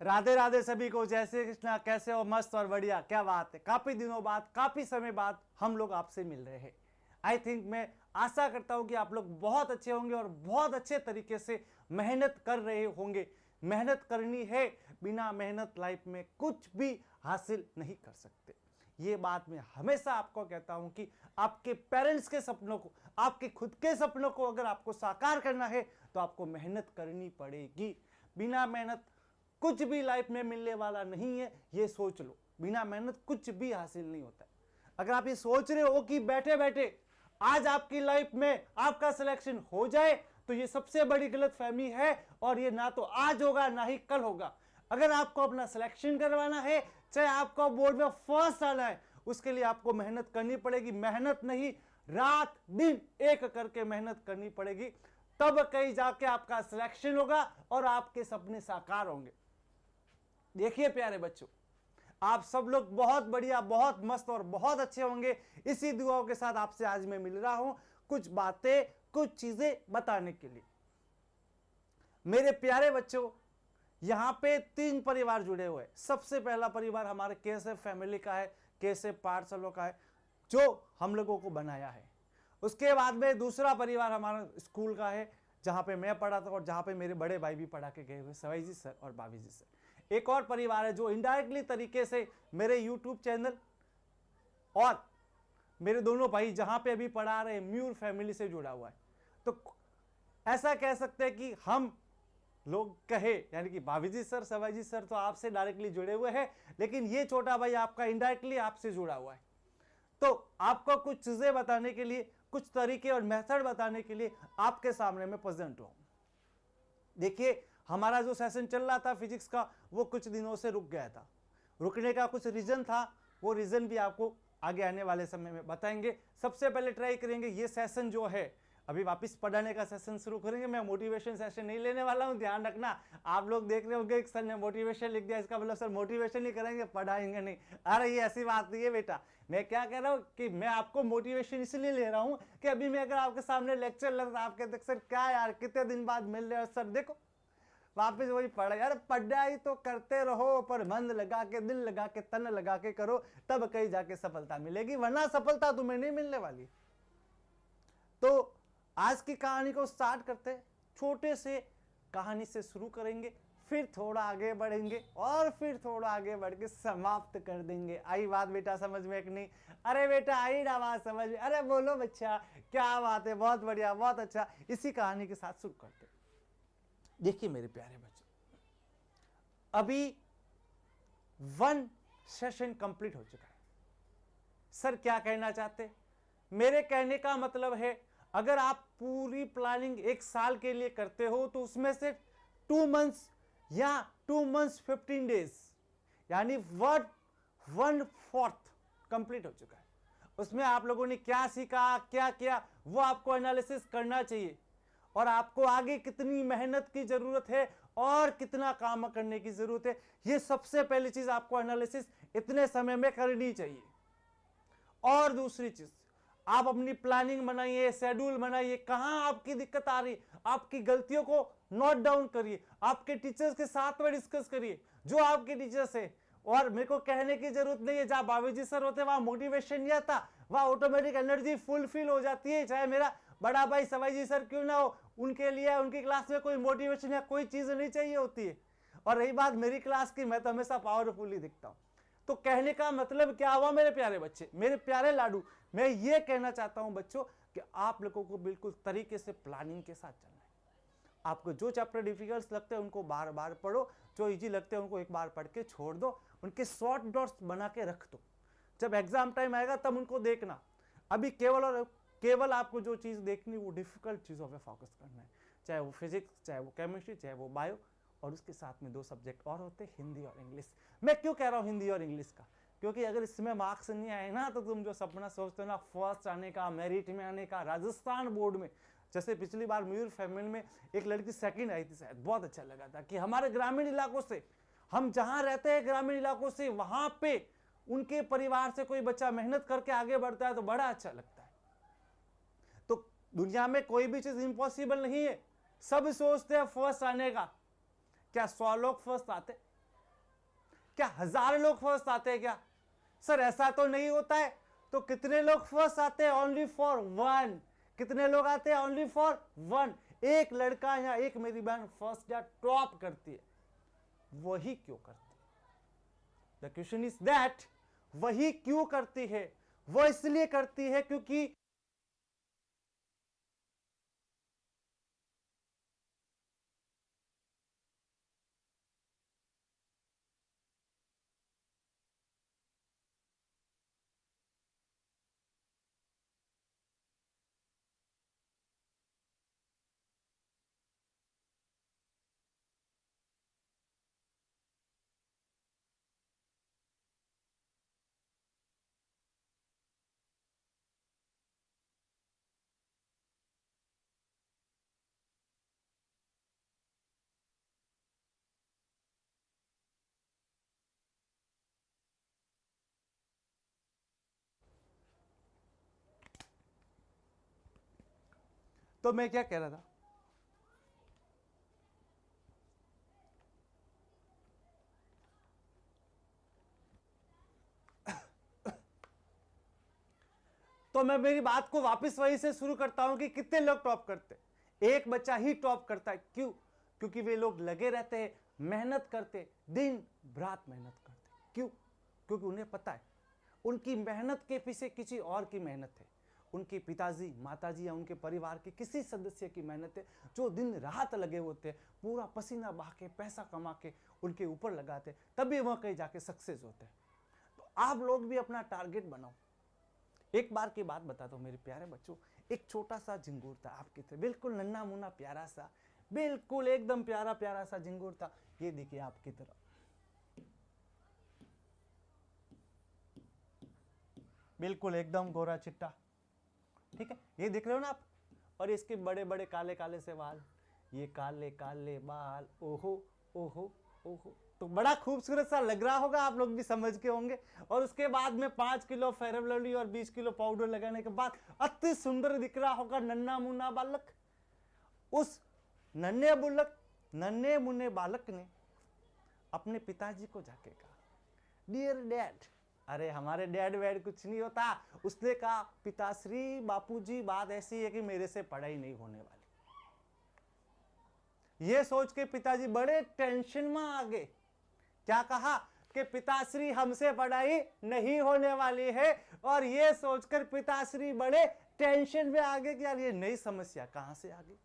राधे राधे सभी को, जय श्री कृष्णा। कैसे हो? मस्त और बढ़िया। क्या बात है, काफी दिनों बाद, काफी समय बाद हम लोग आपसे मिल रहे हैं। आई थिंक, मैं आशा करता हूं कि आप लोग बहुत अच्छे होंगे और बहुत अच्छे तरीके से मेहनत कर रहे होंगे। मेहनत करनी है, बिना मेहनत लाइफ में कुछ भी हासिल नहीं कर सकते। ये बात मैं हमेशा आपको कहता हूं कि आपके पेरेंट्स के सपनों को, आपके खुद के सपनों को अगर आपको साकार करना है तो आपको मेहनत करनी पड़ेगी। बिना मेहनत कुछ भी लाइफ में मिलने वाला नहीं है, ये सोच लो। बिना मेहनत कुछ भी हासिल नहीं होता है। अगर आप ये सोच रहे हो कि बैठे बैठे आज आपकी लाइफ में आपका सिलेक्शन हो जाए, तो ये सबसे बड़ी गलतफहमी है और ये ना तो आज होगा ना ही कल होगा। अगर आपको अपना सिलेक्शन करवाना है, चाहे आपको बोर्ड में फर्स्ट आना है, उसके लिए आपको मेहनत करनी पड़ेगी। मेहनत नहीं, रात दिन एक करके मेहनत करनी पड़ेगी, तब कहीं जाके आपका सिलेक्शन होगा और आपके सपने साकार होंगे। देखिए प्यारे बच्चों, आप सब लोग बहुत बढ़िया, बहुत मस्त और बहुत अच्छे होंगे। इसी दुआओं के साथ आपसे आज मैं मिल रहा हूं कुछ बातें, कुछ चीजें बताने के लिए। मेरे प्यारे बच्चों, यहां पे 3 परिवार जुड़े हुए हैं। सबसे पहला परिवार हमारे केएसएफ फैमिली का है, केएसएफ पाठशालों का है, जो हम लोगों को बनाया है। उसके बाद में दूसरा परिवार हमारा स्कूल का है, जहां पे मैं पढ़ा था और जहां पे मेरे बड़े भाई भी पढ़ा के गए हुए, सवाई जी सर और बावी जी सर। एक और परिवार है जो इनडायरेक्टली तरीके से मेरे यूट्यूब चैनल और मेरे दोनों भाई जहां पे अभी पढ़ा रहे म्यूर फैमिली से जुड़ा हुआ है। तो ऐसा कह सकते हैं कि हम लोग कहे, यानी कि भाभी जी सर, सवाई जी सर तो आपसे डायरेक्टली जुड़े हुए हैं, लेकिन ये छोटा भाई आपका इनडायरेक्टली आपसे जुड़ा हुआ है। तो आपको कुछ चीजें बताने के लिए, कुछ तरीके और मेथड बताने के लिए आपके सामने में प्रेजेंट हूं। देखिए, हमारा जो सेशन चल रहा था फिजिक्स का, वो कुछ दिनों से रुक गया था। रुकने का कुछ रीजन था, वो रीजन भी आपको आगे आने वाले समय में बताएंगे। सबसे पहले ट्राई करेंगे ये सेशन जो है, अभी वापस पढ़ाने का सेशन शुरू करेंगे। मैं मोटिवेशन सेशन नहीं लेने वाला हूं, ध्यान रखना। आप लोग देख रहे होंगे सर ने मोटिवेशन लिख दिया, इसका मतलब सर मोटिवेशन नहीं करेंगे, पढ़ाएंगे नहीं। अरे ये ऐसी बात नहीं है बेटा। मैं क्या कह रहा हूं कि मैं आपको मोटिवेशन इसलिए ले रहा हूं कि अभी मैं अगर आपके सामने लेक्चर लग, आप कहते सर क्या यार कितने दिन बाद मिल रहे हो, सर देखो वापस वही पढ़ा। यार पढ़ाई तो करते रहो, पर मन लगा के, दिल लगा के, तन लगा के करो, तब कहीं जाके सफलता मिलेगी, वरना सफलता तुम्हें नहीं मिलने वाली। तो आज की कहानी को स्टार्ट करते हैं। छोटे से कहानी से शुरू करेंगे, फिर थोड़ा आगे बढ़ेंगे और फिर थोड़ा आगे बढ़ के समाप्त कर देंगे। आई बात बेटा समझ में कि नहीं? अरे बेटा आई ना बात समझ में? अरे बोलो बच्चा, क्या बात है, बहुत बढ़िया, बहुत अच्छा। इसी कहानी के साथ शुरू करते हैं। देखिए मेरे प्यारे बच्चों, अभी 1 सेशन कंप्लीट हो चुका है। सर क्या कहना चाहते? मेरे कहने का मतलब है, अगर आप पूरी प्लानिंग 1 साल के लिए करते हो तो उसमें से 2 मंथ्स या 2 मंथ्स 15 डेज, यानी 1/4 कंप्लीट हो चुका है। उसमें आप लोगों ने क्या सीखा, क्या किया, वो आपको एनालिसिस करना चाहिए। और आपको आगे कितनी मेहनत की जरूरत है और कितना काम करने की जरूरत है, ये सबसे पहली चीज आपको एनालिसिस इतने समय में करनी चाहिए। और दूसरी चीज, आप अपनी प्लानिंग बनाइए, शेड्यूल बनाइए, कहां आपकी दिक्कत आ रही, आपकी गलतियों को नोट डाउन करिए, आपके टीचर्स के साथ में डिस्कस करिए, जो आपके टीचर्स है। और मेरे को कहने की जरूरत नहीं है, जहां बाबू जी सर होते वहां मोटिवेशन नहीं आता, वहां ऑटोमेटिक एनर्जी फुलफिल हो जाती है। चाहे मेरा बड़ा भाई सवाई जी सर क्यों ना हो, उनके लिए उनकी क्लास में कोई मोटिवेशन या कोई चीज नहीं चाहिए होती है। और रही बात मेरी क्लास की, मैं तो हमेशा पावरफुल ही दिखता हूं। तो कहने का मतलब क्या हुआ मेरे प्यारे बच्चे, मेरे प्यारे लाडू? मैं ये कहना चाहता हूं बच्चों कि आप लोगों को बिल्कुल तरीके से प्लानिंग के साथ चलना है। आपको जो चैप्टर डिफिकल्ट लगते हैं उनको बार बार पढ़ो, जो इजी लगते हैं उनको एक बार पढ़ के छोड़ दो, उनके शॉर्ट नोट्स बना के रख दो। जब एग्जाम टाइम आएगा तब उनको देखना। अभी केवल आपको जो चीज़ देखनी वो डिफिकल्ट चीज़ों पे फोकस करना है, चाहे वो फिजिक्स, चाहे वो केमिस्ट्री, चाहे वो बायो, और उसके साथ में 2 सब्जेक्ट और होते हैं, हिंदी और इंग्लिश। मैं क्यों कह रहा हूँ हिंदी और इंग्लिश का? क्योंकि अगर इसमें मार्क्स नहीं आए ना, तो तुम जो सपना सोचते हो ना फर्स्ट आने का, मेरिट में आने का, राजस्थान बोर्ड में, जैसे पिछली बार मयूर फैमिली में एक लड़की 2nd आई थी शायद, बहुत अच्छा लगा था कि हमारे ग्रामीण इलाकों से, हम जहाँ रहते हैं ग्रामीण इलाकों से, वहाँ पे उनके परिवार से कोई बच्चा मेहनत करके आगे बढ़ता है तो बड़ा अच्छा लगता है। तो दुनिया में कोई भी चीज इम्पॉसिबल नहीं है। सब सोचते हैं फर्स्ट आने का। क्या 100 लोग फर्स्ट आते? क्या हजारों लोग फर्स्ट आते हैं क्या? सर ऐसा तो नहीं होता है। तो कितने लोग फर्स्ट आते हैं? Only for one. कितने लोग आते हैं? Only for one. एक लड़का या एक मेरी बहन फर्स्ट या टॉप करती है, वही क्यों करती है? द क्वेश्चन इज दैट वही क्यों करती है? वो इसलिए करती है क्योंकि तो मैं क्या कह रहा था? तो मैं मेरी बात को वापस वहीं से शुरू करता हूं कि कितने लोग टॉप करते? एक बच्चा ही टॉप करता है। क्यों? क्योंकि वे लोग लगे रहते हैं, मेहनत करते, दिन रात मेहनत करते। क्यों? क्योंकि उन्हें पता है उनकी मेहनत के पीछे किसी और की मेहनत है। उनके पिताजी, माताजी या उनके परिवार के किसी सदस्य की मेहनत है, जो दिन रात लगे होते हैं, पूरा पसीना बहा के, पैसा कमा के उनके ऊपर लगाते, तभी वह कहीं जाके सक्सेस होते हैं। तो आप लोग भी अपना टारगेट बनाओ। एक बार की बात बताता हूँ मेरे प्यारे बच्चों। एक छोटा सा झिंगूर था आपके थे, बिल्कुल नन्हा मुन्ना प्यारा सा, बिल्कुल एकदम प्यारा प्यारा सा झिंगूर था। ये देखिए आपकी तरफ, बिल्कुल एकदम गोरा चिट्टा, ठीक है, ये देख रहे हो ना आप? और इसके बड़े बड़े काले काले से बाल, ये काले काले बाल, ओहो ओहो ओहो। तो बड़ा खूबसूरत सा लग रहा होगा, आप लोग भी समझ के होंगे। और उसके बाद में 5 किलो फेयर लवली और 20 किलो पाउडर लगाने के बाद अति सुंदर दिख रहा होगा नन्ना मुन्ना बालक। उस नन्हे मुन्ने बालक ने अपने पिताजी को जाके कहा, डियर डैड। अरे हमारे डैड वैड कुछ नहीं होता। उसने कहा, पिताश्री बापूजी, बात ऐसी है कि मेरे से पढ़ाई नहीं होने वाली। ये सोच के पिताजी बड़े टेंशन में आ गए। क्या कहा? कि पिताश्री हमसे पढ़ाई नहीं होने वाली है। और ये सोचकर पिताश्री बड़े टेंशन में आ गए कि यार ये नई समस्या कहां से आ गई।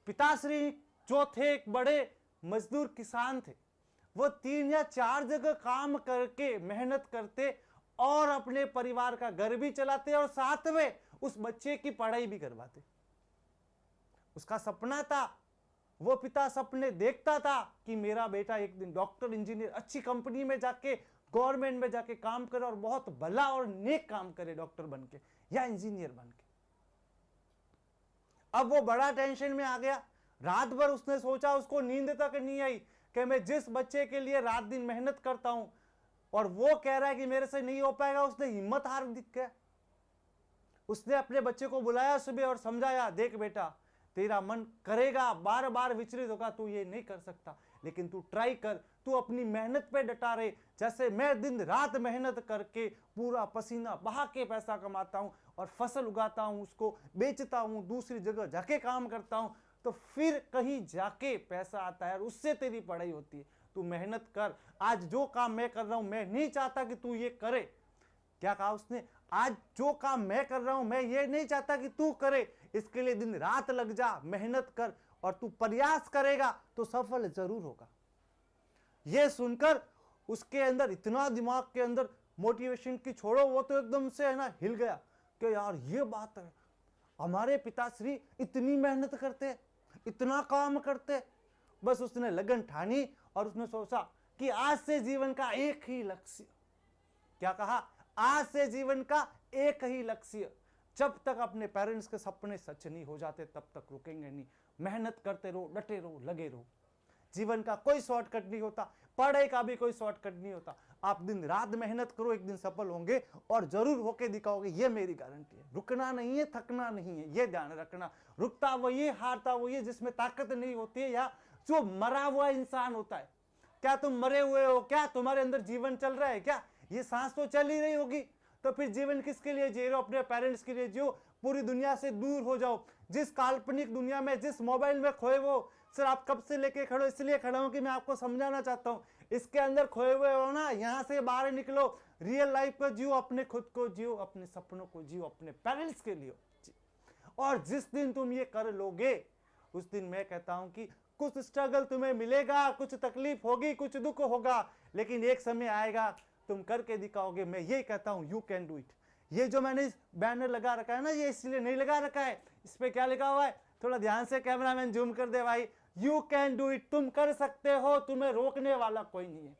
पिताश्री जो थे एक बड़े मजदूर किसान थे। वो 3 या 4 जगह काम करके मेहनत करते और अपने परिवार का घर भी चलाते और साथ में उस बच्चे की पढ़ाई भी करवाते। उसका सपना था, वो पिता सपने देखता था कि मेरा बेटा एक दिन डॉक्टर, इंजीनियर, अच्छी कंपनी में जाके, गवर्नमेंट में जाके काम करे और बहुत भला और नेक काम करे, डॉक्टर बनके या इंजीनियर बनके। अब वो बड़ा टेंशन में आ गया। रात भर उसने सोचा, उसको नींद तक नहीं आई कि मैं जिस बच्चे के लिए रात दिन मेहनत करता हूं और वो कह रहा है कि मेरे से नहीं हो पाएगा, उसने हिम्मत हार दिख गया। उसने अपने बच्चे को बुलाया सुबह और समझाया, देख बेटा, तेरा मन करेगा, बार बार विचलित होगा, तू ये नहीं कर सकता, लेकिन तू ट्राई कर, तू अपनी मेहनत पे डटा रहे। जैसे मैं दिन रात मेहनत करके पूरा पसीना बहा के पैसा कमाता हूं और फसल उगाता हूं, उसको बेचता हूं, दूसरी जगह जाके काम करता हूं, तो फिर कहीं जाके पैसा आता है और उससे तेरी पढ़ाई होती है। तू मेहनत कर। आज जो काम मैं कर रहा हूं, मैं नहीं चाहता कि तू ये करे। क्या कहा उसने? आज जो काम मैं कर रहा हूं, मैं ये नहीं चाहता कि तू करे। इसके लिए दिन रात लग जा, मेहनत कर, और तू प्रयास करेगा तो सफल जरूर होगा। यह सुनकर उसके अंदर इतना, दिमाग के अंदर मोटिवेशन की छोड़ो, वो तो एकदम से है ना हिल गया कि यार ये बात है, हमारे पिताश्री इतनी मेहनत करते, इतना काम करते। बस उसने लगन ठानी और उसने सोचा कि आज से जीवन का एक ही लक्ष्य। क्या कहा? आज से जीवन का एक ही लक्ष्य। जब तक अपने पेरेंट्स के सपने सच नहीं हो जाते तब तक रुकेंगे नहीं। मेहनत करते रहो, डटे रहो, लगे रहो। जीवन का कोई शॉर्टकट नहीं होता, पढ़ाई का भी कोई शॉर्टकट नहीं होता। आप दिन रात मेहनत करो, एक दिन सफल होंगे और जरूर होके दिखाओगे, ये मेरी गारंटी है। रुकना नहीं है, थकना नहीं है, ये ध्यान रखना। रुकता वही, हारता वही जिसमें ताकत नहीं होती है या जो मरा हुआ इंसान होता है। क्या तुम मरे हुए हो? क्या तुम्हारे अंदर जीवन चल रहा है? क्या ये सांस तो चल ही रही होगी, तो फिर जीवन किसके लिए जी रहे हो? अपने पेरेंट्स के लिए जियो। पूरी दुनिया से दूर हो जाओ, जिस काल्पनिक दुनिया में, जिस मोबाइल में खोए वो। सर आप कब से लेके खड़े हो? इसलिए खड़ा हूं कि मैं आपको समझाना चाहता हूं, इसके अंदर खोए हुए हो ना, यहां से बाहर निकलो, रियल लाइफ को जियो, अपने खुद को जियो, अपने सपनों को जियो, अपने पेरेंट्स के लिए। और जिस दिन तुम ये कर लोगे, उस दिन मैं कहता हूं कि कुछ स्ट्रगल तुम्हें मिलेगा, कुछ तकलीफ होगी, कुछ दुख होगा, लेकिन एक समय आएगा तुम करके दिखाओगे। मैं ये कहता हूं, यू कैन डू इट। ये जो मैंने बैनर लगा रखा है ना, ये इसलिए नहीं लगा रखा है, इस पे क्या लिखा हुआ है? थोड़ा ध्यान से कैमरामैन जूम कर दे भाई। यू कैन डू इट, तुम कर सकते हो, तुम्हें रोकने वाला कोई नहीं है।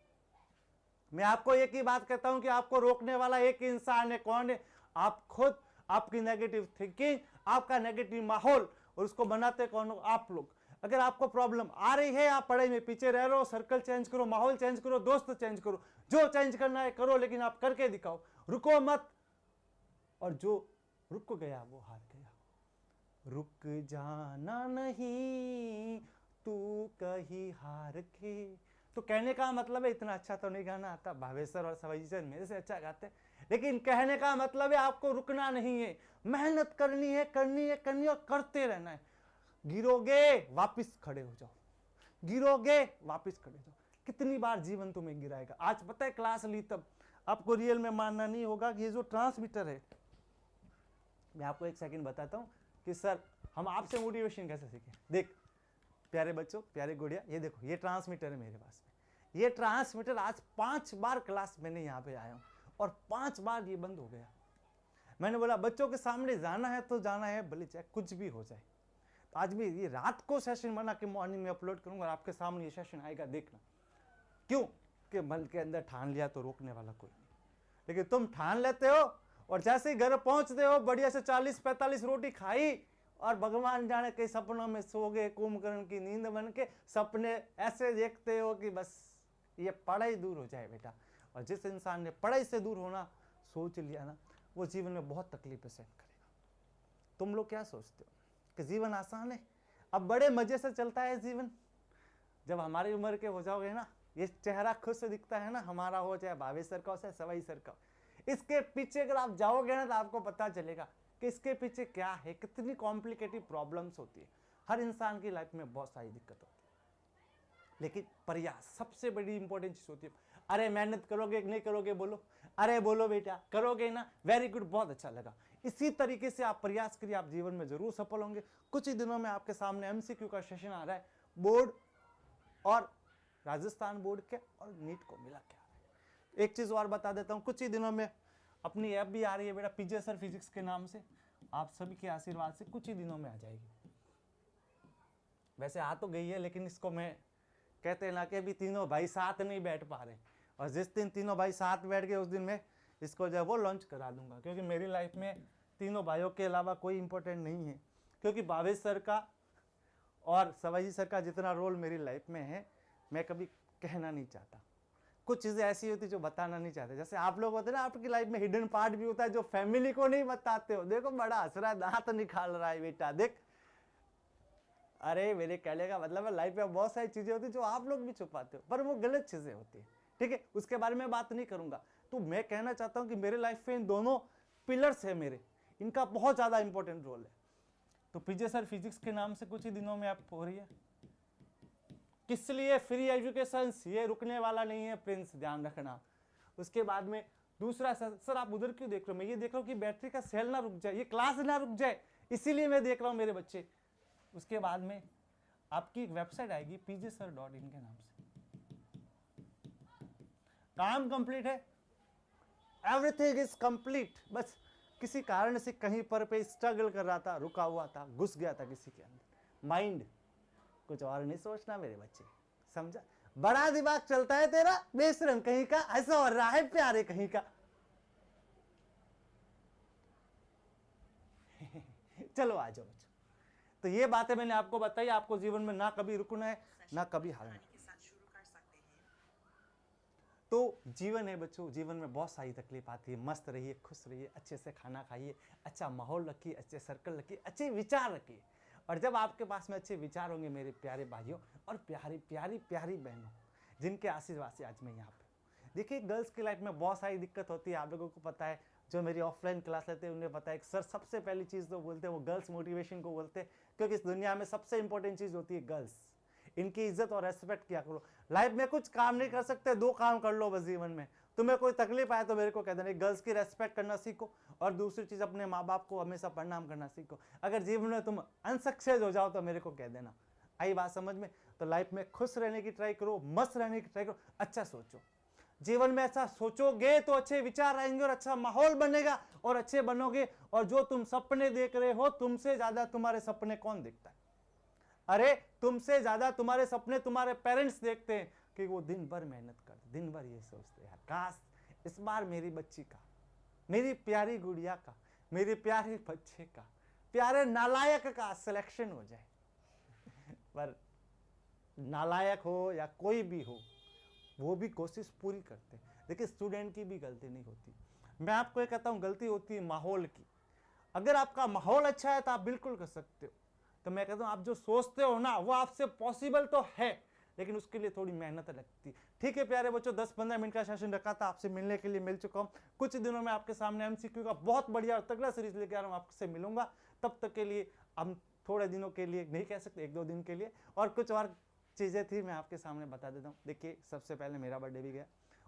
मैं आपको एक ही बात कहता हूं कि आपको रोकने वाला एक ही इंसान है। कौन है? आप खुद, आपकी नेगेटिव थिंकिंग, आपका नेगेटिव माहौल, और उसको बनाते कौन हो? आप लोग। अगर आपको प्रॉब्लम आ रही है, आप पढ़ाई में पीछे रह रहे हो, सर्कल चेंज करो, माहौल चेंज करो, दोस्त चेंज करो, जो चेंज करना है करो, लेकिन आप करके दिखाओ, रुको मत। और जो रुक गया वो हार गया। रुक जाना नहीं तू कहीं हार के। तो कहने का मतलब है, इतना अच्छा तो नहीं गाना आता, भावेश्वर और सवाई सर मेरे से अच्छा गाते, लेकिन कहने का मतलब है आपको रुकना नहीं है, मेहनत करनी है, करनी है, करनी है, और करते रहना है। गिरोगे वापस खड़े हो जाओ, गिरोगे वापस खड़े हो जाओ। कितनी बार जीवन तुम्हें गिराएगा। आज पता है क्लास ली तब आपको रियल में मानना नहीं होगा कि ये जो ट्रांसमीटर है, मैं आपको एक सेकंड बताता हूं कि सर हम आपसे मोटिवेशन कैसे सीखें। देख प्यारे बच्चों, प्यारे गुड़िया, ये देखो, ये ट्रांसमीटर है मेरे पास में। ये ट्रांसमीटर आज 5 बार क्लास मैंने यहाँ पे आया हूँ और 5 बार ये बंद हो गया। मैंने बोला बच्चों के सामने जाना है तो जाना है, भले चाहे कुछ भी हो जाए। तो आज भी ये रात को सेशन बना के मॉर्निंग में अपलोड करूंगा और आपके सामने ये सेशन आएगा, देखना। क्यों? कि मन के अंदर ठान लिया तो रोकने वाला कोई नहीं। लेकिन तुम ठान लेते हो और जैसे ही घर पहुंचते हो, बढ़िया से 40-45 रोटी खाई और भगवान जाने के सपनों में सो गए, कुंभकर्ण की नींद बन के सपने ऐसे देखते हो कि बस ये पढ़ाई दूर हो जाए बेटा। और जिस इंसान ने पढ़ाई से दूर होना सोच लिया ना, वो जीवन में बहुत तकलीफें सहन करेगा। तुम लोग क्या सोचते हो कि जीवन आसान है? अब बड़े मजे से चलता है जीवन। जब हमारी उम्र के हो जाओगे ना, ये चेहरा खुद से दिखता है ना, हमारा हो चाहे भावेश सर का हो चाहे सवाई सर का, इसके पीछे अगर आप जाओगे ना तो आपको पता चलेगा कि इसके पीछे क्या है, कितनी कॉम्प्लिकेटेड प्रॉब्लम्स होती है। हर इंसान की लाइफ में बहुत सारी दिक्कत होती है, लेकिन प्रयास सबसे बड़ी इंपॉर्टेंट चीज होती है। अरे मेहनत करोगे कि नहीं करोगे? बोलो, अरे बोलो बेटा, करोगे ना? वेरी गुड, बहुत अच्छा लगा। इसी तरीके से आप प्रयास करिए, आप जीवन में जरूर सफल होंगे। कुछ ही दिनों में आपके सामने एमसीक्यू का सेशन आ रहा है, बोर्ड और राजस्थान बोर्ड के और नीट को मिला क्या। एक चीज और बता देता हूं, कुछ ही दिनों में अपनी ऐप भी आ रही है बेटा, पीजे सर फिजिक्स के नाम से। आप सभी के आशीर्वाद से कुछ ही दिनों में आ जाएगी। वैसे आ तो गई है, लेकिन इसको मैं कहते हैं ना कि अभी तीनों भाई साथ नहीं बैठ पा रहे, और जिस दिन तीनों भाई साथ बैठ गए उस दिन मैं इसको जो है वो लॉन्च करा दूंगा। क्योंकि मेरी लाइफ में तीनों भाइयों के अलावा कोई इंपॉर्टेंट नहीं है। क्योंकि भावेश सर का और सवाई सर का जितना रोल मेरी लाइफ में है, मैं कभी कहना नहीं चाहता। कुछ चीज़ें ऐसी होती जो बताना नहीं चाहते। जैसे आप लोग होते हैं ना, आपकी लाइफ में हिडन पार्ट भी होता है जो फैमिली को नहीं बताते हो। देखो बड़ा हंस रहा है, दांत निकाल रहा है बेटा, देख। अरे मेरे कहने का मतलब है, लाइफ में बहुत सारी चीजें होती है जो आप लोग भी छुपाते हो, पर वो गलत चीजें होती है, ठीक है? उसके बारे में बात नहीं करूंगा। तो मैं कहना चाहता हूं कि मेरे लाइफ में इन दोनों पिलर्स है मेरे, इनका बहुत ज्यादा इंपॉर्टेंट रोल है। तो पीजे सर फिजिक्स के नाम से कुछ ही दिनों में आप हो रही है। किस लिए? फ्री एजुकेशन, ये रुकने वाला नहीं है प्रिंस, ध्यान रखना। उसके बाद में दूसरा, सर आप उधर क्यों देख रहे हो? मैं ये देख रहा हूँ कि बैटरी का सेल ना रुक जाए, ये क्लास ना रुक जाए, इसीलिए मैं देख रहा हूँ मेरे बच्चे। उसके बाद में आपकी एक वेबसाइट आएगी pjsir.in के नाम से। काम कंप्लीट है, एवरीथिंग इज कंप्लीट। बस किसी कारण से कहीं पर पे स्ट्रगल कर रहा था, रुका हुआ था, घुस गया था किसी के अंदर माइंड। कुछ और नहीं सोचना मेरे बच्चे, समझा? बड़ा दिमाग चलता है तेरा, बेशरम कहीं का, ऐसा हो रहा है प्यारे कहीं का। चलो आ जाओ बच्चों। तो ये बातें मैंने आपको बताई, आपको जीवन में ना कभी रुकना है ना कभी हारना। तो जीवन है बच्चों, जीवन में बहुत सारी तकलीफ आती है। मस्त रहिए, खुश रहिए, अच्छे से खाना खाइए, अच्छा माहौल रखिए, अच्छे सर्कल रखिए, अच्छे विचार रखिए। और जब आपके पास में अच्छे विचार होंगे मेरे प्यारे भाइयों और प्यारी प्यारी प्यारी बहनों, जिनके आशीर्वाद से आज मैं यहाँ पे हूँ। देखिए गर्ल्स की लाइफ में बहुत सारी दिक्कत होती है, आप लोगों को पता है। जो मेरी ऑफलाइन क्लास लेते हैं उन्हें पता है कि सर सबसे पहली चीज़ तो बोलते हैं वो गर्ल्स मोटिवेशन को बोलते हैं, क्योंकि इस दुनिया में सबसे इंपॉर्टेंट चीज़ होती है गर्ल्स। इनकी इज्जत और रेस्पेक्ट किया करो। लाइफ में कुछ काम नहीं कर सकते, 2 काम कर लो बस जीवन में। तुम्हें कोई तकलीफ आए तो मेरे को कह देना, गर्ल्स की रेस्पेक्ट करना सीखो, और दूसरी चीज़ अपने माँ बाप को हमेशा प्रणाम करना सीखो। अगर जीवन में तुम अनसक्सेस हो जाओ तो मेरे को कह देना। आई बात समझ में? तो लाइफ में खुश रहने की ट्राई करो, मस्त रहने की ट्राई करो, अच्छा सोचो। जीवन में ऐसा सोचोगे तो अच्छे विचार आएंगे और अच्छा माहौल बनेगा और अच्छे बनोगे। और जो तुम सपने देख रहे हो, तुमसे ज्यादा तुम्हारे सपने कौन देखता है? अरे तुमसे ज्यादा तुम्हारे सपने तुम्हारे पेरेंट्स देखते हैं, कि वो दिन भर मेहनत करते, दिन भर ये सोचते हैं काश इस बार मेरी बच्ची का, मेरी प्यारी गुड़िया का, मेरी प्यारी बच्चे का, प्यारे नालायक का सिलेक्शन हो जाए। पर नालायक हो या कोई भी हो, वो भी कोशिश पूरी करते हैं। देखिए स्टूडेंट की भी गलती नहीं होती। मैं आपको ये कहता हूँ, गलती होती है माहौल की। अगर आपका माहौल अच्छा है तो आप बिल्कुल कर सकते हो। तो मैं कहता हूँ आप जो सोचते हो ना वो आपसे पॉसिबल तो है, लेकिन उसके लिए थोड़ी मेहनत लगती है। ठीक है प्यारे बच्चों, 10-15 मिनट का सेशन रखा था, आपसे मिलने के लिए मिल चुका हूँ। कुछ दिनों में आपके सामने एमसीक्यू का बहुत बढ़िया और तगड़ा सीरीज लेके आ रहा हूँ, आपसे मिलूंगा। तब तक के लिए हम थोड़े दिनों के लिए नहीं कह सकते, 1-2 दिन के लिए, और कुछ और चीज़ें थी मैं आपके सामने बता देता हूँ। देखिए सबसे पहले मेरा बर्थडे भी गया,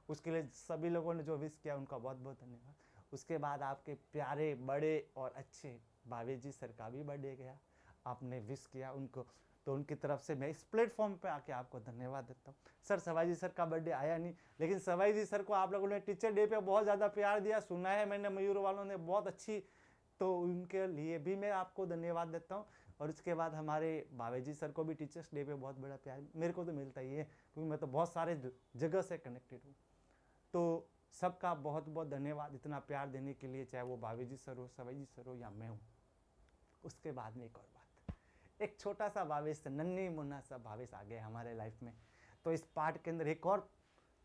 उसके लिए सभी लोगों ने जो विश किया उनका बहुत बहुत धन्यवाद। उसके बाद आपके प्यारे बड़े और अच्छे भावेश जी सर का भी बर्थडे गया, आपने विश किया उनको, तो उनकी तरफ से मैं इस प्लेटफॉर्म पे आके आपको धन्यवाद देता हूँ। सर सवाई जी सर का बर्थडे आया नहीं, लेकिन सवाई जी सर को आप लोगों ने टीचर डे पे बहुत ज़्यादा प्यार दिया, सुना है मैंने मयूर वालों ने बहुत अच्छी, तो उनके लिए भी मैं आपको धन्यवाद देता हूँ। और उसके बाद हमारे भावेश जी सर को भी टीचर्स डे पे बहुत बड़ा प्यार मेरे को तो मिलता ही है, क्योंकि मैं तो बहुत सारे जगह से कनेक्टेड हूँ। तो सबका बहुत बहुत धन्यवाद इतना प्यार देने के लिए, चाहे वो भावेश जी सर हो, सवाई जी सर हो या मैं हूँ। उसके बाद में एक और बात, एक छोटा सा भावेश, नन्ही मुन्ना सा भावेश आ गया हमारे लाइफ में। तो इस पार्ट के अंदर एक और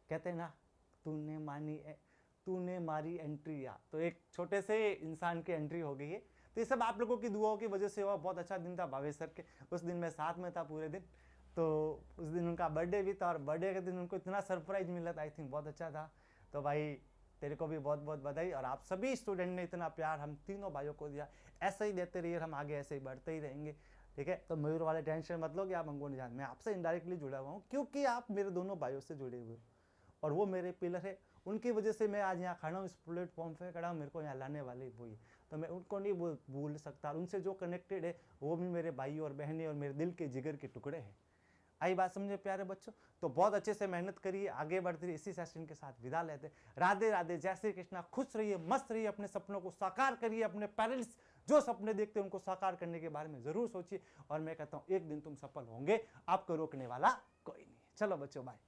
कहते हैं ना, तूने मारी एंट्री आ, तो एक छोटे से इंसान की एंट्री हो गई है। तो ये सब आप लोगों की दुआओं की वजह से हुआ। बहुत अच्छा दिन था भावेश सर के, उस दिन मैं साथ में था पूरे दिन। तो उस दिन उनका बर्थडे भी था, और बर्थडे के दिन उनको इतना सरप्राइज मिला था, आई थिंक बहुत अच्छा था। तो भाई तेरे को भी बहुत बहुत बधाई, और आप सभी स्टूडेंट ने इतना प्यार हम तीनों भाइयों को दिया, ऐसे ही देते रहिए, हम आगे ऐसे ही बढ़ते ही रहेंगे, ठीक है। तो मयूर वाले टेंशन मत लो कि आप हमको नहीं जानते, मैं आपसे इनडायरेक्टली जुड़ा हुआ हूँ, क्योंकि आप मेरे दोनों भाइयों से जुड़े हुए हो, और वो मेरे पिलर है। उनकी वजह से मैं आज यहाँ खड़ा हूँ, इस प्लेटफॉर्म पे खड़ा हूँ, मेरे को यहाँ लाने वाले वही, तो मैं उनको नहीं भूल सकता। उनसे जो कनेक्टेड है वो भी मेरे भाई और बहनें और मेरे दिल के जिगर के टुकड़े हैं। आई बात समझे प्यारे बच्चों? तो बहुत अच्छे से मेहनत करिए, आगे बढ़ते रहिए। इसी सेशन के साथ विदा लेते, राधे राधे, जय श्री कृष्णा। खुश रहिए, मस्त रहिए, अपने सपनों को साकार करिए। अपने पेरेंट्स जो सपने देखते हैं उनको साकार करने के बारे में जरूर सोचिए, और मैं कहता हूँ एक दिन तुम सफल होंगे, आपको रोकने वाला कोई नहीं है। चलो बच्चों, बाय।